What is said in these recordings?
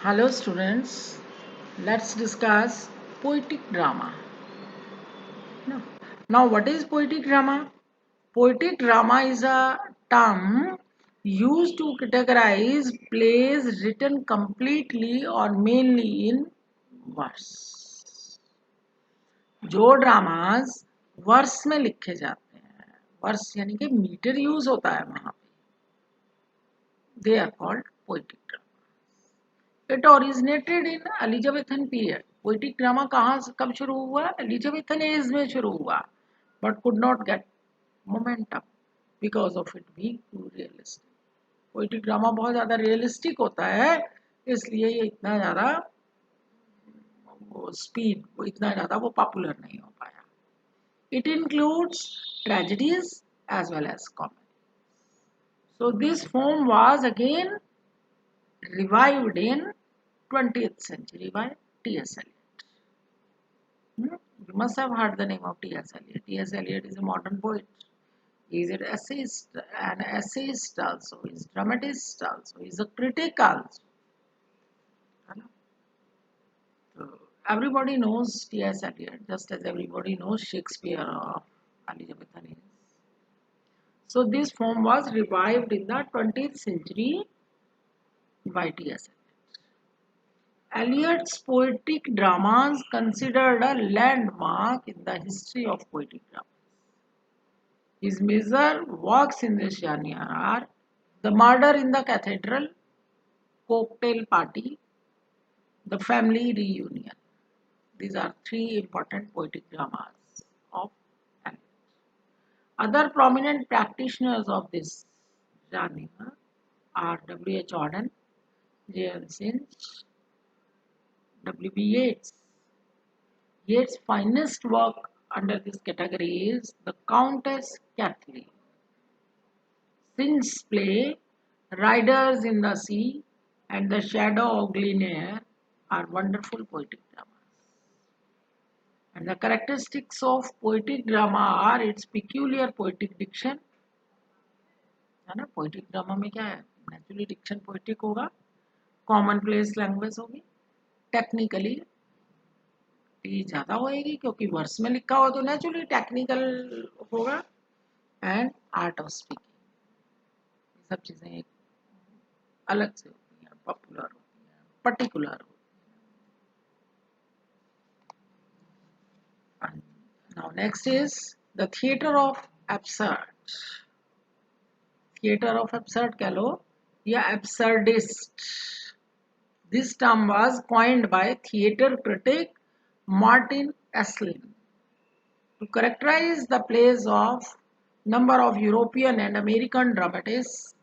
Hello students, let's discuss poetic drama. Now what is poetic drama? Poetic drama is a term used to categorize plays written completely or mainly in verse. जो dramas verse में लिखे जाते हैं, verse यानी कि metre use होता है वहां पे, they are called poetic drama. It originated in Elizabethan period. Poetic drama कब शुरू हुआ? Elizabethan age में शुरू हुआ, but could not get momentum because of it being too realistic. Poetic drama बहुत ज़्यादा realistic होता है, इसलिए ये इतना ज़्यादा वो popular नहीं हो पाया. It includes tragedies as well as comedy. So this form was again revived in 20th century by T.S. Eliot. You must have heard the name of T.S. Eliot. T.S. Eliot is a modern poet. He is an essayist also. He is a dramatist also. He is a critic also. So everybody knows T.S. Eliot, just as everybody knows Shakespeare of Elizabethan age. So this form was revived in the 20th century by T.S. Eliot. Eliot's poetic dramas considered a landmark in the history of poetic drama. His major works in this genre are The Murder in the Cathedral, Cocktail Party, The Family Reunion. These are three important poetic dramas of Eliot. Other prominent practitioners of this genre are W. H. Auden, J. L. Synge, W. B. Yeats. Yeats' finest work under this category is The Countess Kathleen. Synge's play Riders in the Sea and The Shadow of Glenare are wonderful poetic dramas. And the characteristics of poetic drama are its peculiar poetic diction. है ना, poetic drama में क्या है? Naturally diction poetic होगा, commonplace language होगी, technically ज़्यादा होएगी क्योंकि वर्स में लिखा हो तो naturally technical होगा, and art of speaking. सब चीज़ें एक अलग से होती हैं, पॉपुलर होती हैं, पर्टिकुलर होती हैं. Now next is the theatre of absurd. Theatre of absurd कह लो या absurdist. This term was coined by theatre critic Martin Esslin to characterize the plays of number of European and American dramatists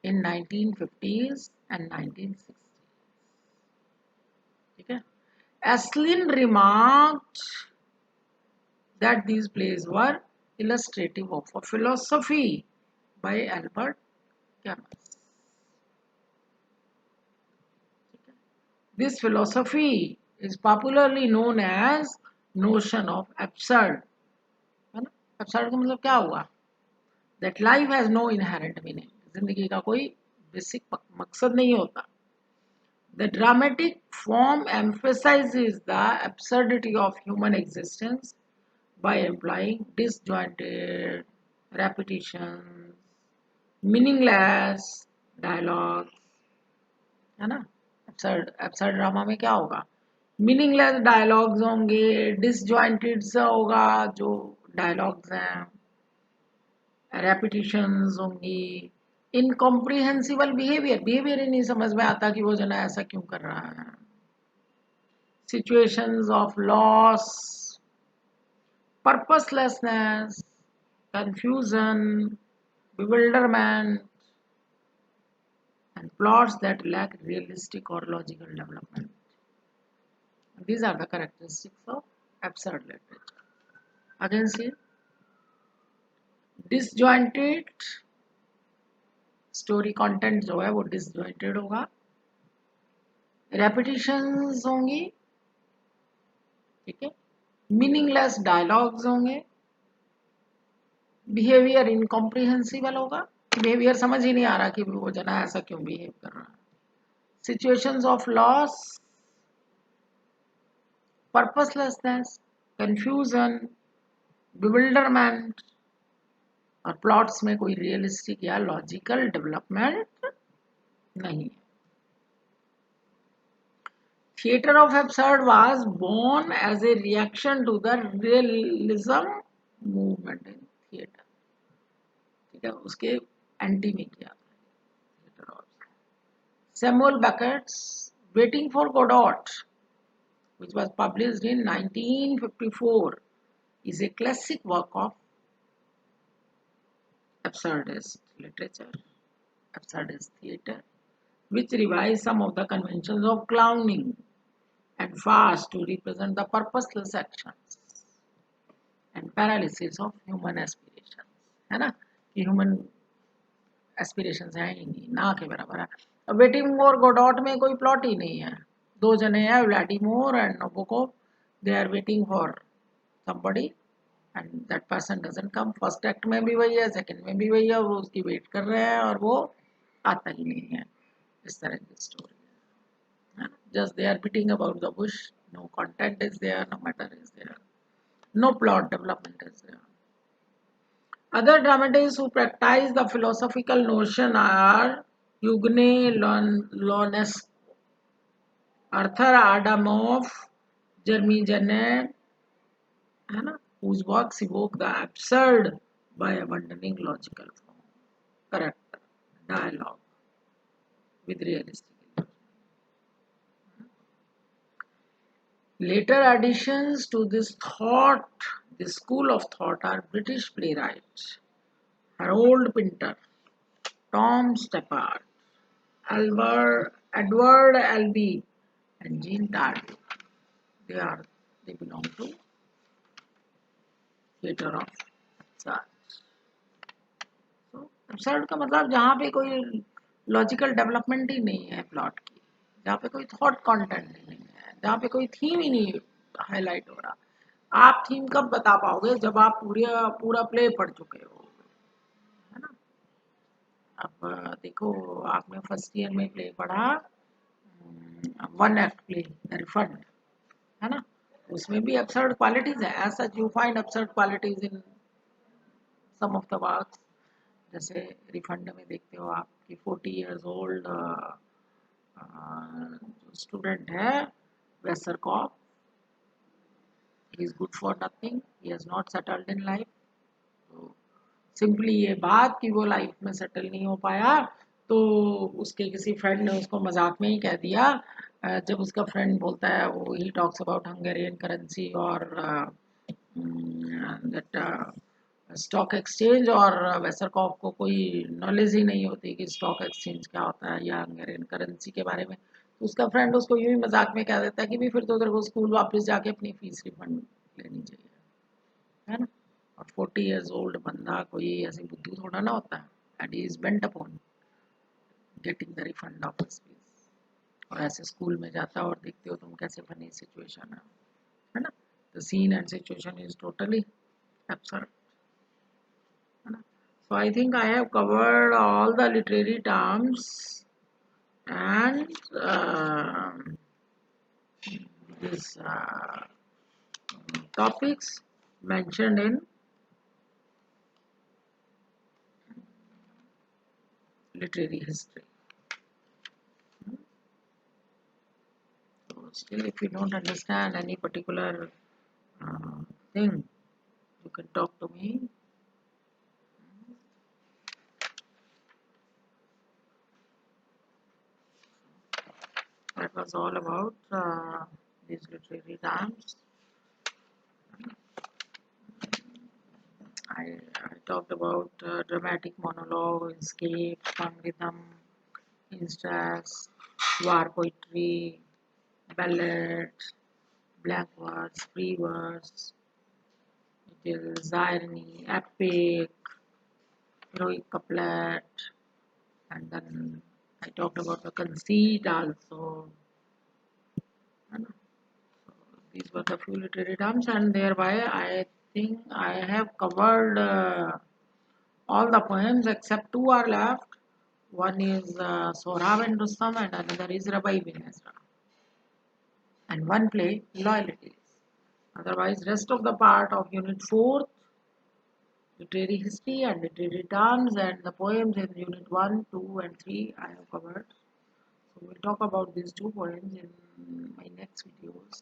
in 1950s and 1960s. Okay. Esslin remarked that these plays were illustrative of a philosophy by Albert Camus. This philosophy is popularly known as notion of absurd. Absurd का मतलब क्या हुआ? That life has no inherent meaning. जिंदगी का कोई basic मकसद नहीं होता. The dramatic form emphasizes the absurdity of human existence by employing disjointed repetitions, meaningless dialogues. है ना? Absurd ड्रामा में क्या होगा? मीनिंगलेस डायलॉग्स होंगे, डिसजॉइंटेड सा होगा जो डायलॉग्स हैं, रेपिटिशंस होंगी, इनकॉम्प्रिहेंसिबल बिहेवियर ही नहीं समझ में आता कि वो जना ऐसा क्यों कर रहा है, situations of loss, purposelessness, confusion, bewilderment, and plots that lack realistic or logical development. These are the characteristics of absurd literature. Again see, disjointed story content जो है वो डिसजॉइंटेड होगा, रेपिटिशंस होंगी, ठीक है, मीनिंगलेस डायलॉग्स होंगे, बिहेवियर इनकॉम्प्रिहेंसिबल होगा, behaviour समझ ही नहीं आ रहा कि वो जना ऐसा क्यों बिहेव कर रहा है, situations of loss, purposelessness, confusion, bewilderment, और प्लॉट्स में कोई रियलिस्टिक या लॉजिकल डेवलपमेंट नहीं है. Theatre of Absurd was born as a reaction to the realism movement in theatre. ठीक है, उसके एंटी में किया Theatre of Samuel Beckett's Waiting for Godot, which was published in 1954, is a classic work of absurdist literature, absurdist theatre, which revised some of the conventions of clowning and farce to represent the purposeless actions and paralysis of human aspirations. है ना कि human aspirations हैं ही नहीं, ना के बराबर है. Waiting और गोडॉट में कोई प्लॉट ही नहीं है. दो जने हैं, Vladimir and Nabokov. They are waiting for somebody and that person doesn't come. First act में भी वही है, सेकंड में भी वही है, वो उसकी वेट कर रहे हैं और वो आता ही नहीं है. इस तरह की स्टोरी है. Just they are beating about the bush. No content is there, no matter is there, no plot development is there. Other dramatists who practice the philosophical notion are Eugene Ionesco, Arthur Adamoff, Jeremy Jennett, whose works evoke the absurd by abandoning logical form, character, dialogue with realistic. Later additions to this school of thought are British playwrights Harold Pinter, Tom Stoppard, Edward Albee, and Jean Tardy. They belong to theatre of absurd. So absurd का मतलब जहाँ पे कोई logical development ही नहीं है plot की, जहाँ पे कोई थॉट कंटेंट नहीं है, जहाँ पे कोई थीम ही नहीं हाईलाइट हो रहा. आप थीम कब बता पाओगे? जब आप पूरा प्ले पढ़ चुके हो, है ना. अब देखो, आपने फर्स्ट ईयर में प्ले पढ़ा, वन एक्ट प्ले रिफंड, है ना. उसमें भी absurd qualities है. As such, you find absurd qualities in some of the works. जैसे रिफंड में देखते हो आप कि 40 years old स्टूडेंट है वेसरकॉप, he is good for nothing, he has not settled in life. तो सिंपली ये बात कि वो लाइफ में सेटल नहीं हो पाया, तो उसके किसी फ्रेंड ने उसको मजाक में ही कह दिया. जब उसका फ्रेंड बोलता है, वो he talks about Hungarian currency और दैट स्टॉक एक्सचेंज, और वेसरकॉफ को कोई नॉलेज ही नहीं होती कि स्टॉक एक्सचेंज क्या होता है या हंगेरियन करेंसी के बारे में. तो उसका फ्रेंड उसको यूं ही मजाक में कह देता है कि भी फिर तो उधर को स्कूल वापस जाके अपनी फीस रिफंड लेनी चाहिए, है ना. और 40 years old बंदा कोई ऐसे बुद्धू थोड़ा ना होता है, and he is bent upon getting the refund of his fees. और ऐसे स्कूल में जाता है और देखते हो तुम कैसे फनी सिचुएशन है ना. The scene and situation is totally absurd, है ना. So I think I have covered all the literary terms and these topics mentioned in literary history. So still, if you don't understand any particular thing, you can talk to me. That was all about these literary terms. I talked about dramatic monologue, escape, fun rhythm, instax, war poetry, ballad, blank verse, free verse, it is irony, epic, heroic couplet, and then I talked about the conceit also. So these were the few literary terms, and thereby I think I have covered all the poems except two are left. One is Sohrab and Rustam and another is Rabai bin Ezra. And one play Loyalties. Otherwise, rest of the part of Unit 4, literary history and literary terms, and the poems in Unit 1, 2 and 3 I have covered. So we'll talk about these two poems in my next videos.